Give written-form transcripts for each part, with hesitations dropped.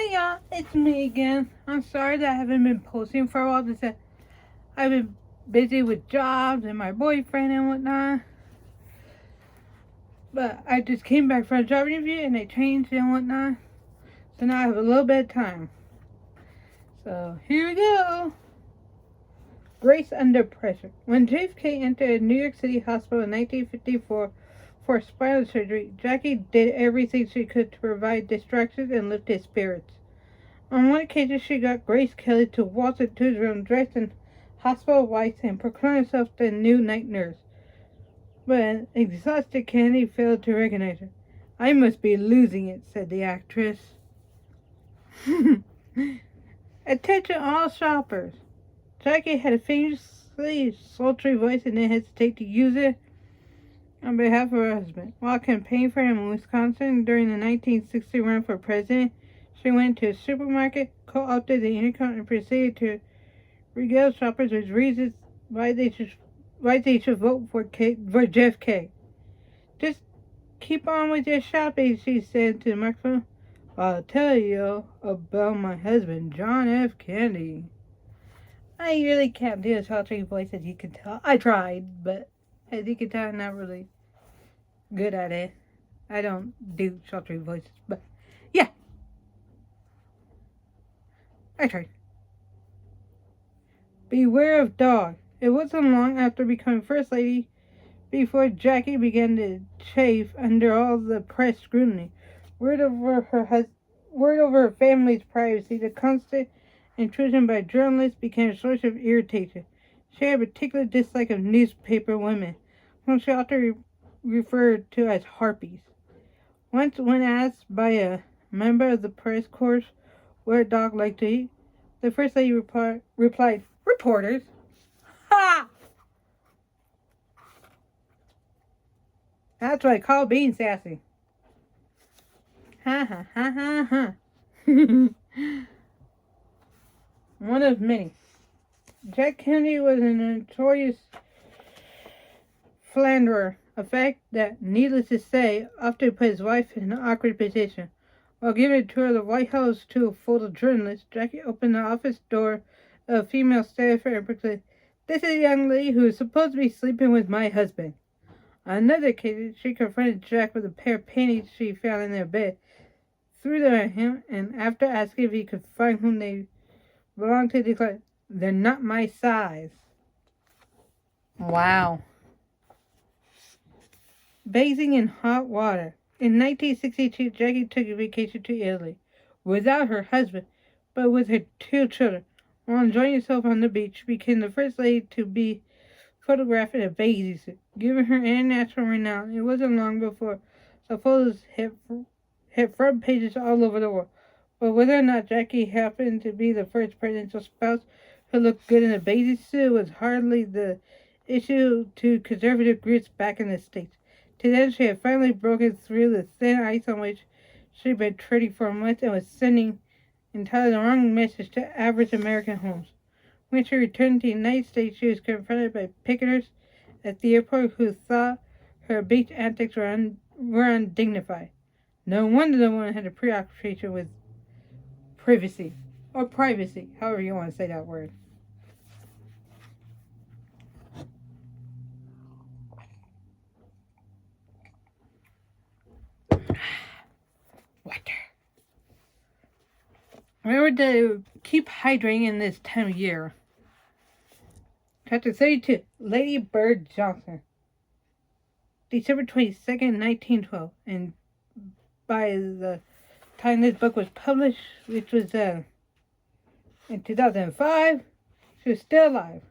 Hey y'all, it's me again. I'm sorry that I haven't been posting for a while because I've been busy with jobs and my boyfriend and whatnot. But I just came back from a job interview and they changed and whatnot. So now I have a little bit of time. So here we go. Grace under pressure. When JFK entered a New York City hospital in 1954 for spinal surgery, Jackie did everything she could to provide distractions and lift his spirits. On one occasion, she got Grace Kelly to waltz into his room dressed in hospital whites and proclaim herself the new night nurse. But an exhausted Kennedy failed to recognize her. "I must be losing it," said the actress. Attention all shoppers. Jackie had a famously sultry voice and didn't hesitate to use it on behalf of her husband. While campaigning for him in Wisconsin during the 1960 run for president, she went to a supermarket, co-opted the intercom, and proceeded to regale shoppers with reasons why they should vote for JFK. "Just keep on with your shopping," she said to the microphone. "I'll tell you about my husband, John F. Kennedy." I really can't do a sultry voice, as you can tell. I tried, but as you can tell, I'm not really good at it. I don't do sultry voices, but yeah, I tried. Beware of dog. It wasn't long after becoming First Lady before Jackie began to chafe under all the press scrutiny. Word over her family's privacy, the constant intrusion by journalists became a source of irritation. She had a particular dislike of newspaper women, whom she often referred to as harpies. Once, when asked by a member of the press corps what a dog liked to eat, the First Lady replied, "Reporters." Ha! That's what I call being sassy. Ha ha ha ha ha. One of many. Jack Kennedy was a notorious philanderer, a fact that, needless to say, often put his wife in an awkward position. While giving a tour of the White House to a full of journalists, Jackie opened the office door of a female staffer and proclaimed, "This is a young lady who is supposed to be sleeping with my husband." On another occasion, she confronted Jack with a pair of panties she found in their bed, threw them at him, and after asking if he could find whom they belonged to, declared, "They're not my size." Wow. Bathing in hot water. In 1962, Jackie took a vacation to Italy without her husband, but with her 2 children. While enjoying herself on the beach, she became the first lady to be photographed in a bathing suit. Given her international renown, it wasn't long before the photos hit front pages all over the world. But whether or not Jackie happened to be the first presidential spouse who looked good in a bathing suit was hardly the issue to conservative groups back in the States. To them, she had finally broken through the thin ice on which she had been treading for months and was sending entirely the wrong message to average American homes. When she returned to the United States, she was confronted by picketers at the airport who thought her beach antics were undignified. No wonder the woman had a preoccupation with privacy, or privacy, however you want to say that word. Water. Remember to keep hydrating in this time of year. Chapter 32. Lady Bird Johnson. December 22nd, 1912. And by the time this book was published, which was in 2005, she was still alive.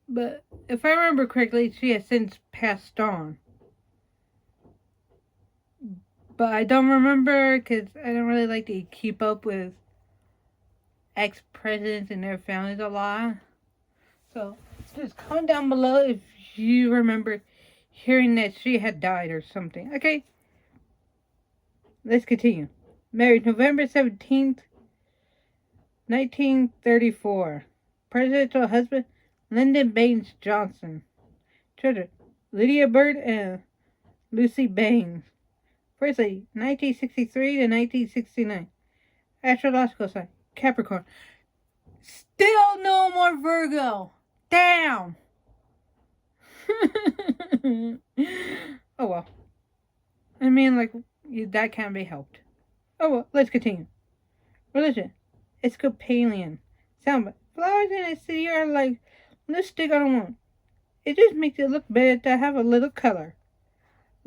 But if I remember correctly, she has since passed on. But I don't remember because I don't really like to keep up with ex-presidents and their families a lot. So just comment down below if you remember hearing that she had died or something. Okay? Let's continue. Married November 17th, 1934. Presidential husband, Lyndon Baines Johnson. Children, Lydia Bird and Lucy Baines. First lady, 1963 to 1969. Astrological sign, Capricorn. Still no more Virgo. Damn. Oh well. I mean, like, that can't be helped. Oh well, let's continue. Religion, Episcopalian. Sound, flowers in the city are like lipstick on a woman. It just makes it look better to have a little color.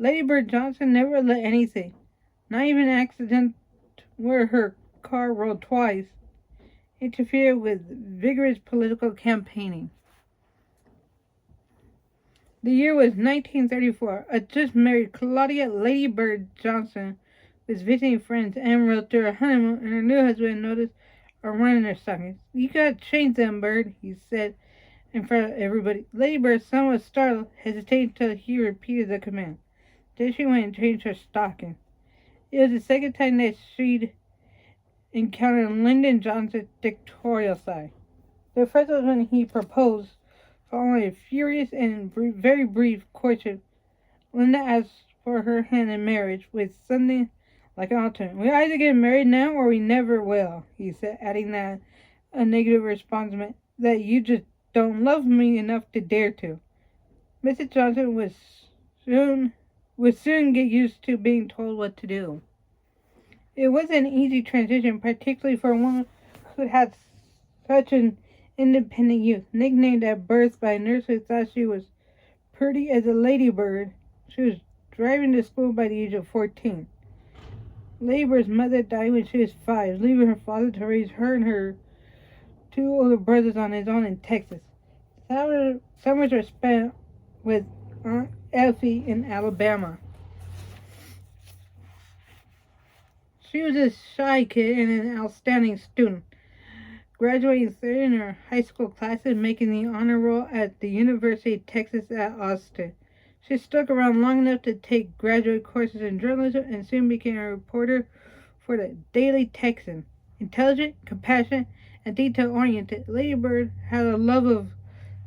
Lady Bird Johnson never let anything, not even an accident where her car rolled twice, interfere with vigorous political campaigning. The year was 1934. A just married Claudia Lady Bird Johnson was visiting friends en route to her honeymoon, and her new husband noticed a run in her stockings. "You gotta change them, Bird," he said in front of everybody. Lady Bird, somewhat startled, hesitated until he repeated the command. Then she went and changed her stocking. It was the second time that she'd encountered Lyndon Johnson's dictatorial side. The first was when he proposed. Following a furious and very brief courtship, Linda asked for her hand in marriage with something like an ultimatum. "We either get married now or we never will," he said, adding that a negative response meant that you just don't love me enough to dare to. Mrs. Johnson would soon get used to being told what to do. It wasn't an easy transition, particularly for a woman who had such an independent youth. Nicknamed at birth by a nurse who thought she was pretty as a ladybird, she was driving to school by the age of 14. Ladybird's mother died when she was 5, leaving her father to raise her and her 2 older brothers on his own in Texas. Summers were spent with Aunt Effie in Alabama. She was a shy kid and an outstanding student, graduating third in her high school classes, making the honor roll at the University of Texas at Austin. She stuck around long enough to take graduate courses in journalism and soon became a reporter for the Daily Texan. Intelligent, compassionate, and detail-oriented, Lady Bird had a love of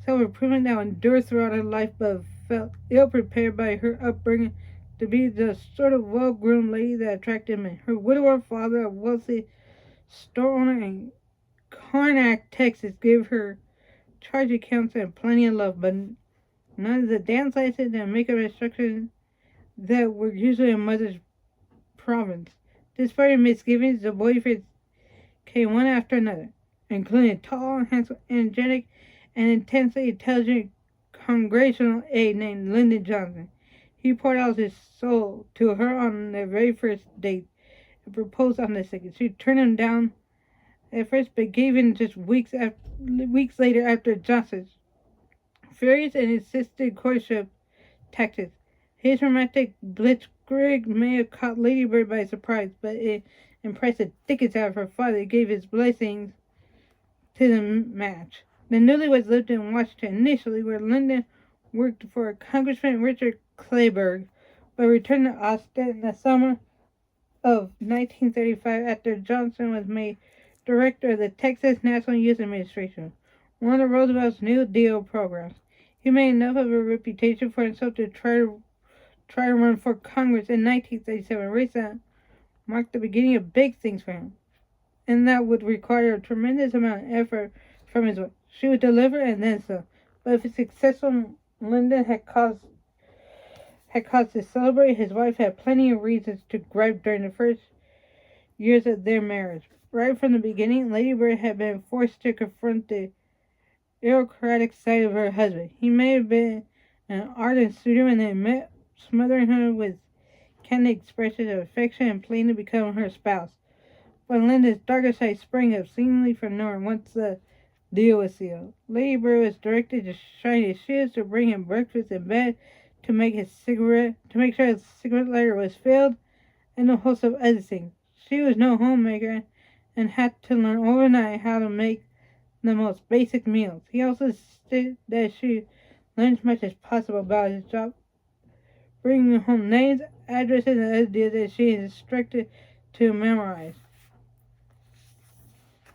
self-improvement that would endure throughout her life, but felt ill-prepared by her upbringing to be the sort of well-groomed lady that attracted men. Her widower father, a wealthy store owner in Karnak, Texas, gave her charge accounts and plenty of love, but none of the dance lessons and makeup instructions that were usually a mother's province. Despite her misgivings, the boyfriends came one after another, including a tall, handsome, energetic, and intensely intelligent congressional aide named Lyndon Johnson. He poured out his soul to her on their very first date and proposed on the second. She turned him down at first, but gave in just weeks later after Johnson's furious and insistent courtship tactics. His romantic blitzkrieg may have caught Lady Bird by surprise, but it impressed the dickens out of her father, who gave his blessings to the match. The newlyweds lived in Washington initially, where Lyndon worked for Congressman Richard Kleberg, but returned to Austin in the summer of 1935 after Johnson was made director of the Texas National Youth Administration, one of Roosevelt's New Deal programs. He made enough of a reputation for himself to try to run for Congress in 1937, a race that marked the beginning of big things for him, and that would require a tremendous amount of effort from his wife. She would deliver and then some, but if it's successful, Lyndon had cause to celebrate. His wife had plenty of reasons to gripe during the first years of their marriage. Right from the beginning, Lady Bird had been forced to confront the bureaucratic side of her husband. He may have been an ardent suitor when they met, smothering her with candid expressions of affection and pleading to become her spouse. But Linda's darker side sprang up seemingly from nowhere once the deal was sealed. Lady Bird was directed to shine his shoes, to bring him breakfast in bed, to make sure his cigarette lighter was filled, and a host of other things. She was no homemaker and had to learn overnight how to make the most basic meals. He also insisted that she learn as much as possible about his job, bringing home names, addresses, and other deals that she is instructed to memorize.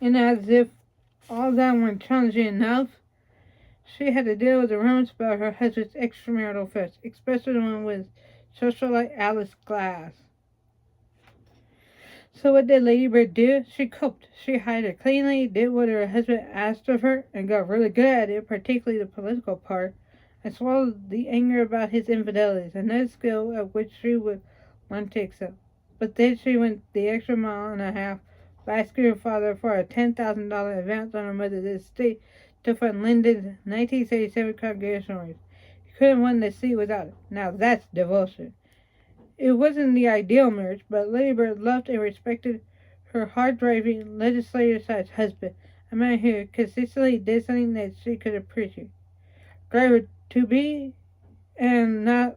And as if all that weren't challenging enough, she had to deal with the rumors about her husband's extramarital affairs, especially the one with socialite Alice Glass. So what did Lady Bird do? She coped. She hired her cleanly, did what her husband asked of her, and got really good at it, particularly the political part, and swallowed the anger about his infidelities, another skill at which she would learn to excel. But then she went the extra mile and a half by asking her father for a $10,000 advance on her mother's estate to fund Lyndon's 1977 congressional race. He couldn't win the seat without it. Now that's devotion. It wasn't the ideal marriage, but Lady Bird loved and respected her hard-driving, legislator-sized husband, a man who consistently did something that she could appreciate. Drive her to be and not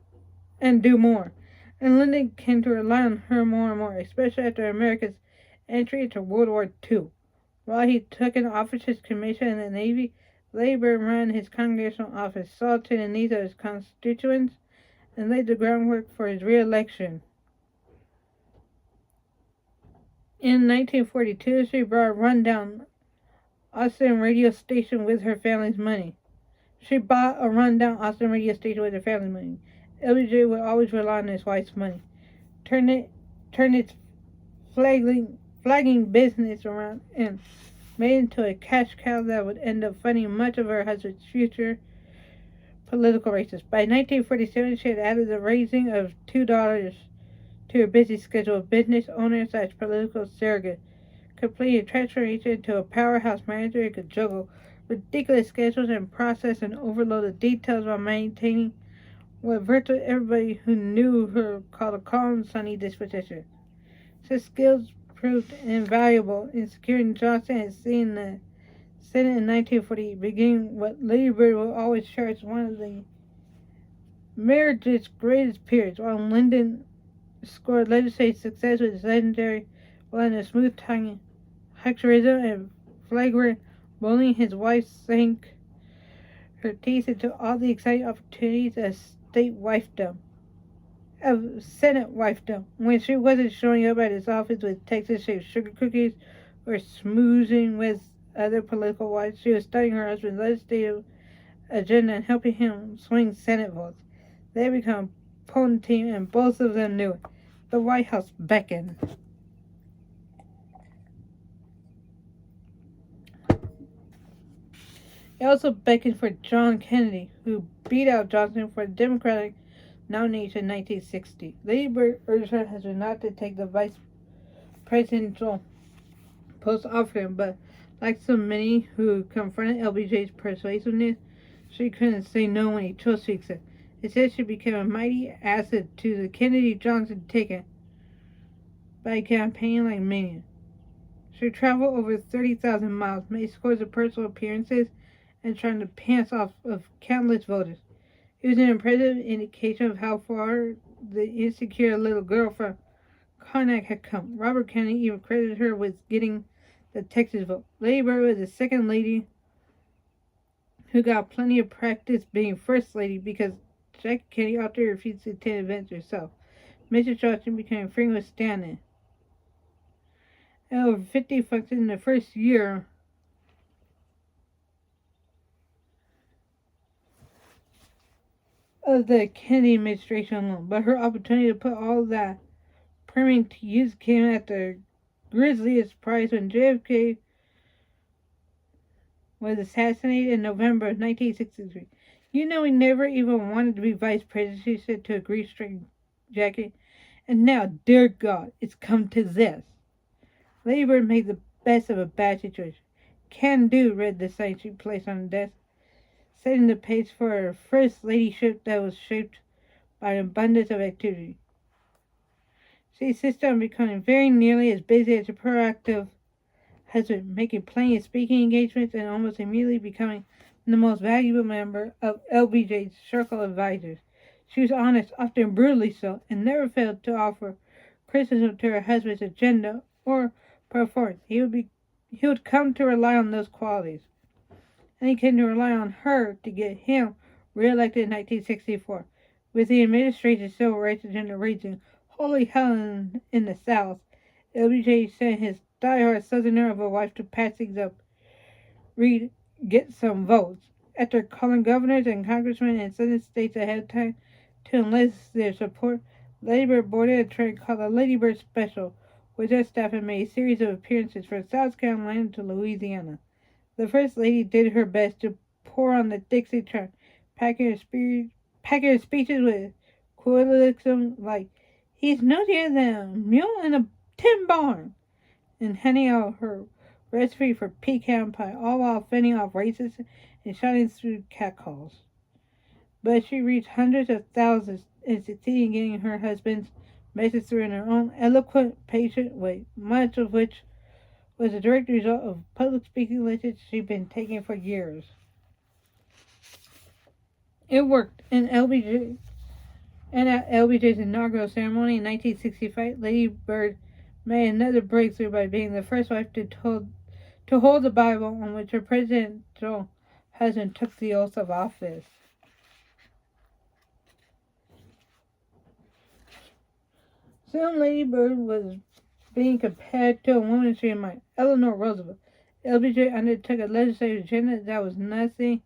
and do more. And Lyndon came to rely on her more and more, especially after America's entry into World War II. While he took an officer's commission in the Navy, Lady Bird ran his congressional office, saw to the needs of his constituents, and laid the groundwork for his re-election. In 1942, she bought a rundown Austin radio station with her family's money. LBJ would always rely on his wife's money. Turn its flagging business around and made into a cash cow that would end up funding much of her husband's future political races. By 1947, she had added the raising of $2 to her busy schedule of business owner/political surrogate, completing a transformation into a powerhouse manager who could juggle ridiculous schedules and process and overload the details while maintaining what virtually everybody who knew her called a calm, sunny disposition. Such skills proved invaluable in securing Johnson and seeing the Senate in 1948 begin what Lady Bird will always cherish as one of the marriage's greatest periods, while Lyndon scored legislative success with his legendary blend of smooth-tongued hucksterism and flagrant bullying. His wife sank her teeth into all the exciting opportunities of Senate wifedom, when she wasn't showing up at his office with Texas-shaped sugar cookies or smoozing with other political wives. She was studying her husband's legislative agenda and helping him swing Senate votes. They had become a potent team, and both of them knew it. The White House beckoned. It also beckoned for John Kennedy, who beat out Johnson for the Democratic nomination in 1960. Lady Bird urged her husband not to take the vice presidential post offered him, but like so many who confronted LBJ's persuasiveness, she couldn't say no when he chose to accept. Instead, she became a mighty asset to the Kennedy-Johnson ticket by campaigning like mania. She traveled over 30,000 miles, made scores of personal appearances, and trying to pass off of countless voters. It was an impressive indication of how far the insecure little girl from Karnak had come. Robert Kennedy even credited her with getting the Texas vote. Lady Bird was the second lady who got plenty of practice being first lady because Jackie Kennedy often refused to attend events herself. Mrs. Johnson became a frequent stand-in. At over 50 functions in the first year of the Kennedy administration alone, but her opportunity to put all that priming to use came at the grisliest price when JFK was assassinated in November of 1963. You know, he never even wanted to be vice president, she said to a grief-stricken Jackie. And now, dear God, it's come to this. Lady Bird made the best of a bad situation. Can do, read the sign she placed on the desk, setting the pace for her first ladyship that was shaped by an abundance of activity. She insisted on becoming very nearly as busy as her proactive husband, making plenty of speaking engagements and almost immediately becoming the most valuable member of LBJ's circle of advisors. She was honest, often brutally so, and never failed to offer criticism to her husband's agenda or performance. He would come to rely on those qualities, and he came to rely on her to get him reelected in 1964. With the administration's civil rights agenda raging holy hell in the South, LBJ sent his diehard Southerner of a wife to patch things up. Read, get some votes. After calling governors and congressmen in southern states ahead of time to enlist their support, Lady Bird boarded a train called the Lady Bird Special, with their staff and made a series of appearances from South Carolina to Louisiana. The First Lady did her best to pour on the Dixie chant, packing her speeches with quillism like, "He's nuttier than a mule in a tin barn," and handing out her recipe for pecan pie, all while fending off racists and shouting through catcalls. But she reached hundreds of thousands and succeeded in getting her husband's message through in her own eloquent, patient way, much of which was a direct result of public speaking lessons she'd been taking for years. It worked, and at LBJ's inaugural ceremony in 1965, Lady Bird made another breakthrough by being the first wife to hold the Bible on which her presidential husband took the oath of office. Soon Lady Bird was being compared to a woman she admired, Eleanor Roosevelt. LBJ undertook a legislative agenda that was nothing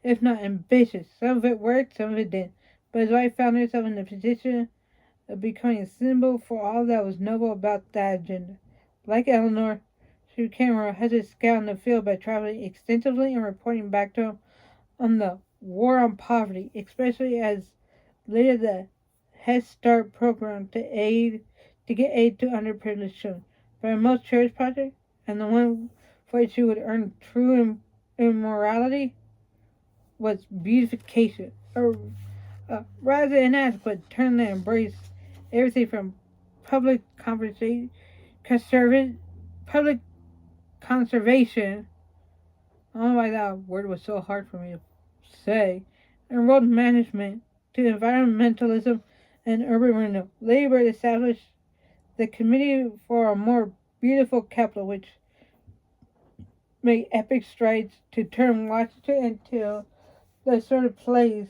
if not ambitious. Some of it worked, some of it didn't. But his wife found herself in the position of becoming a symbol for all that was noble about that agenda. Like Eleanor, she became her husband's scout in the field by traveling extensively and reporting back to him on the war on poverty, especially as leader of the Head Start program to get aid to underprivileged children. But her most cherished project, and the one for which she would earn true immortality, was beautification, or rather inadequate term that embraced everything from public public conservation. I don't know why that word was so hard for me to say. And road management to environmentalism and urban renewal. Labor established the Committee for a More Beautiful Capital, which made epic strides to turn Washington into the sort of place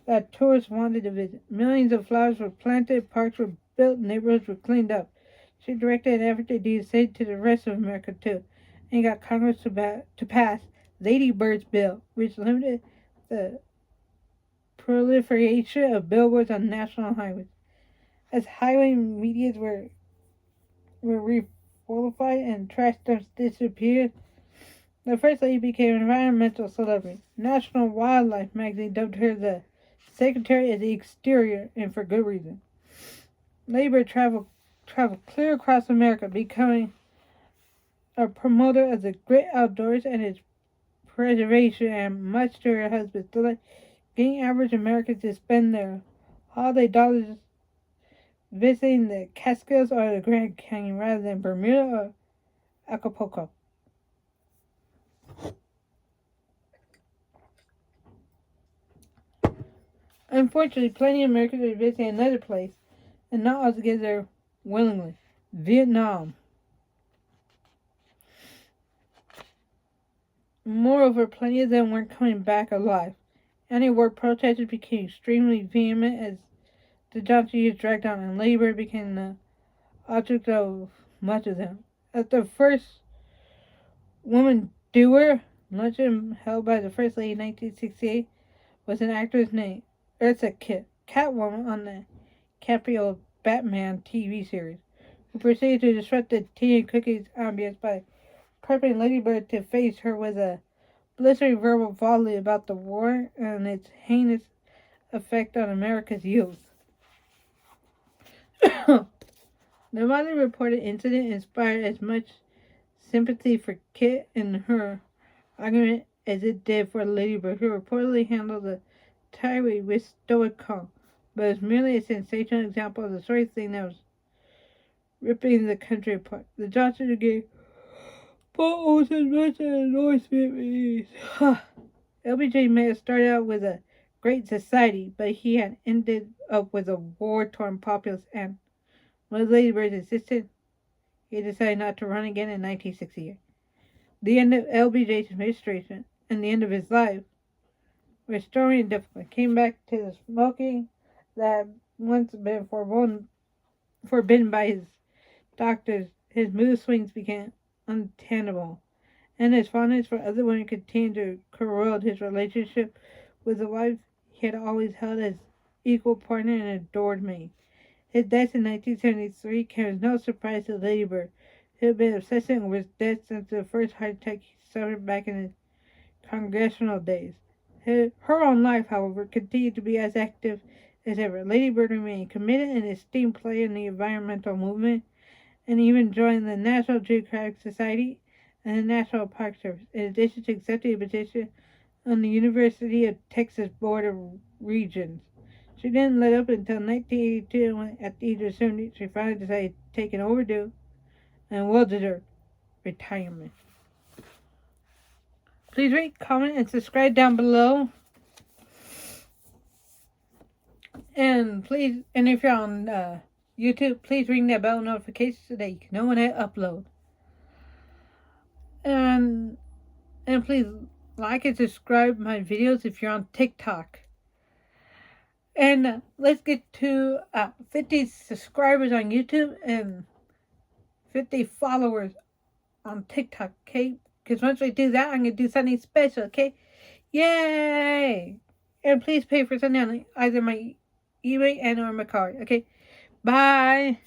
that tourists wanted to visit. Millions of flowers were planted, parks were built, neighborhoods were cleaned up. She directed an effort to do the same to the rest of America too, and got Congress to pass Lady Bird's bill, which limited the proliferation of billboards on national highways. As highway medians were refortified and trash dumps disappeared, the First Lady became an environmental celebrity. National Wildlife magazine dubbed her the Secretary of the Exterior, and for good reason. Labor traveled clear across America, becoming a promoter of the great outdoors and its preservation, and much to her husband's delight, getting average Americans to spend their holiday dollars visiting the Catskills or the Grand Canyon rather than Bermuda or Acapulco. Unfortunately, plenty of Americans are visiting another place, and not altogether willingly: Vietnam. Moreover, plenty of them weren't coming back alive. Anti-war protesters became extremely vehement as the Johnson years dragged on, and labor became the object of much of them. As the first woman doer, luncheon held by the First Lady in 1968, was an actress named Eartha Kitt, Catwoman on the campy old Batman TV series, who proceeded to disrupt the tea and cookies ambience by prepping Lady Bird to face her with a blistering verbal volley about the war and its heinous effect on America's youth. The widely reported incident inspired as much sympathy for Kitt and her argument as it did for Lady Bird, who reportedly handled the tirade with stoic calm, but it was merely a sensational example of the sort of thing that was ripping the country apart. The Johnson gave both as much as North Vietnamese. LBJ may have started out with a great society, but he had ended up with a war-torn populace, and when Lady Bird insisted, he decided not to run again in 1968. The end of LBJ's administration and the end of his life were stormy and difficult. He came back to the smoking that had once been forbidden by his doctors. His mood swings became untenable, and his fondness for other women continued to corrode his relationship with the wife he had always held as equal partner and adored me. His death in 1973 came as no surprise to Lady Bird, who had been obsessing with his death since the first heart attack he suffered back in his congressional days. Her own life, however, continued to be as active as ever. Lady Bird remained committed and esteemed player in the environmental movement, and even joined the National Geographic Society and the National Park Service, in addition to accepting a position on the University of Texas Board of Regents. She didn't let up until 1982, when at the age of 70, she finally decided to take an overdue and well-deserved retirement. Please rate, comment, and subscribe down below. And if you're on YouTube, please ring that bell notification so that you can know when I upload. And please like and subscribe my videos if you're on TikTok. And let's get to 50 subscribers on YouTube and 50 followers on TikTok, okay? Because once we do that, I'm going to do something special, okay? Yay! And please pay for something on either my eBay and or my card, okay? Bye!